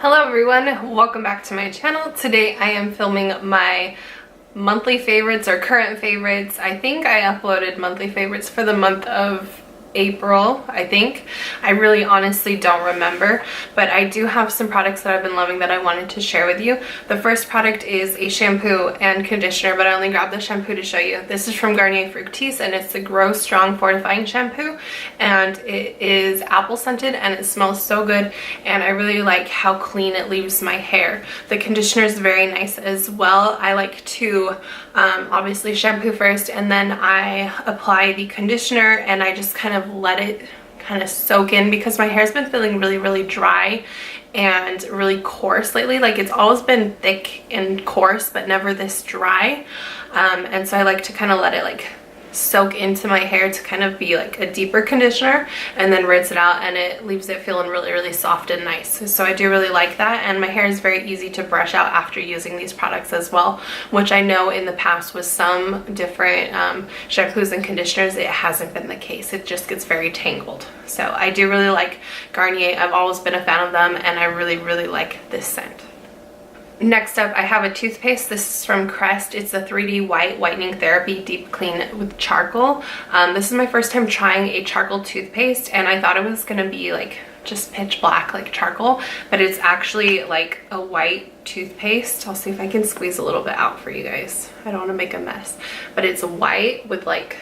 Hello everyone, welcome back to my channel. Today I am filming my monthly favorites or current favorites. I think I uploaded monthly favorites for the month of April, I think. I really honestly don't remember, but I do have some products that I've been loving that I wanted to share with you. The first product is a shampoo and conditioner, but I only grabbed the shampoo to show you. This is from Garnier Fructis and it's the Grow Strong Fortifying Shampoo, and it is apple scented and it smells so good, and I really like how clean it leaves my hair. The conditioner is very nice as well. I like to obviously shampoo first and then I apply the conditioner and I just kind of let it kind of soak in because my hair's been feeling really dry and really coarse lately. Like, it's always been thick and coarse but never this dry, and so I like to kind of let it like soak into my hair to kind of be like a deeper conditioner, and then rinse it out and it leaves it feeling really soft and nice. So I do really like that, and my hair is very easy to brush out after using these products as well, which I know in the past with some different shampoos and conditioners it hasn't been the case. It just gets very tangled. So I do really like Garnier. I've always been a fan of them and I really like this scent. Next up, I have a toothpaste. This is from Crest. It's a 3D White Whitening Therapy Deep Clean with Charcoal. This is my first time trying a charcoal toothpaste, and I thought it was gonna be like just pitch black like charcoal, but it's actually like a white toothpaste. I'll see if I can squeeze a little bit out for you guys. I don't want to make a mess, but it's white with like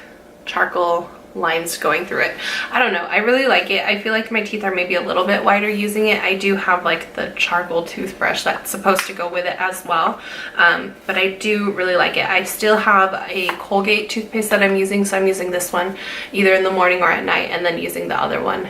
charcoal lines going through it. I don't know, I really like it. I feel like my teeth are maybe a little bit whiter using it. I do have like the charcoal toothbrush that's supposed to go with it as well, but I do really like it. I still have a Colgate toothpaste that I'm using, so I'm using this one either in the morning or at night, and then using the other one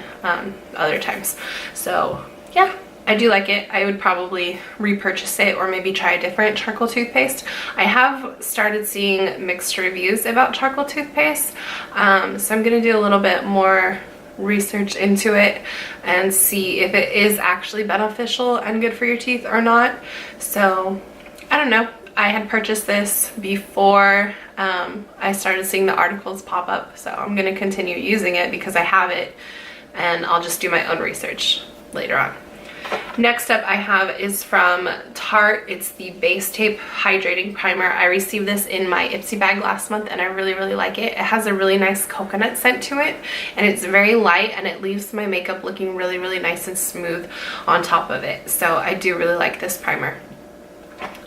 other times. So yeah, I do like it. I would probably repurchase it or maybe try a different charcoal toothpaste. I have started seeing mixed reviews about charcoal toothpaste, so I'm gonna do a little bit more research into it and see if it is actually beneficial and good for your teeth or not. So I don't know. I had purchased this before I started seeing the articles pop up, so I'm gonna continue using it because I have it, and I'll just do my own research later on. Next up I have is from Tarte. It's the Base Tape Hydrating Primer. I received this in my Ipsy bag last month and I really like it. It has a really nice coconut scent to it, and it's very light, and it leaves my makeup looking really nice and smooth on top of it. So I do really like this primer.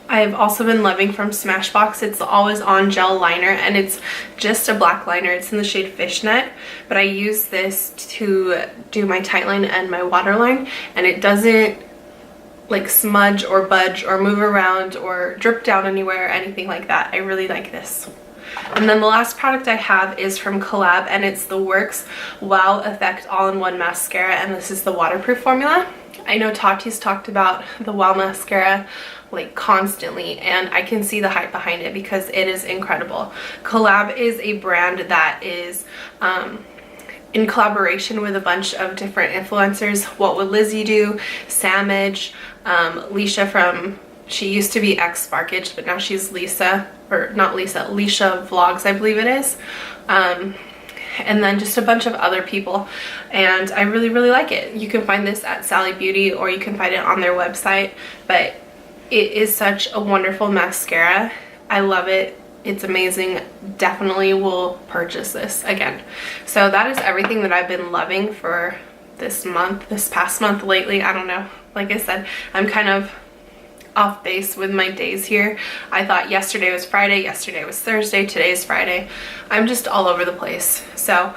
I've also been loving from Smashbox. It's the Always On Gel Liner, and it's just a black liner. It's in the shade Fishnet, but I use this to do my tight line and my waterline, and it doesn't like smudge or budge or move around or drip down anywhere or anything like that. I really like this. And then the last product I have is from Collab, and it's the Works Wow Effect All-in-One Mascara, and this is the waterproof formula. I know Tate's talked about the Wow Mascara like constantly, and I can see the hype behind it because it is incredible. Collab is a brand that is in collaboration with a bunch of different influencers. What Would Lizzie Do, Samage, Leisha from, she used to be X Sparkage, but now she's Lisa, or not Lisa, Leisha Vlogs I believe it is, and then just a bunch of other people, and I really like it. You can find this at Sally Beauty or you can find it on their website, but it is such a wonderful mascara. I love it. It's amazing. Definitely will purchase this again. So that is everything that I've been loving for this month, this past month lately. I don't know. Like I said, I'm kind of off base with my days here. I thought yesterday was Friday, yesterday was Thursday, today is Friday. I'm just all over the place. So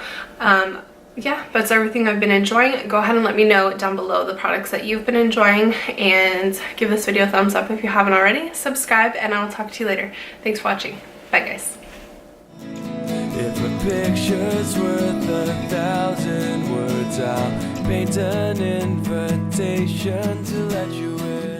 yeah, that's everything I've been enjoying. Go ahead and let me know down below the products that you've been enjoying, and give this video a thumbs up if you haven't already. Subscribe, and I'll talk to you later. Thanks for watching. Bye guys. If a picture's worth 1,000 words, I'll paint an invitation to let you in.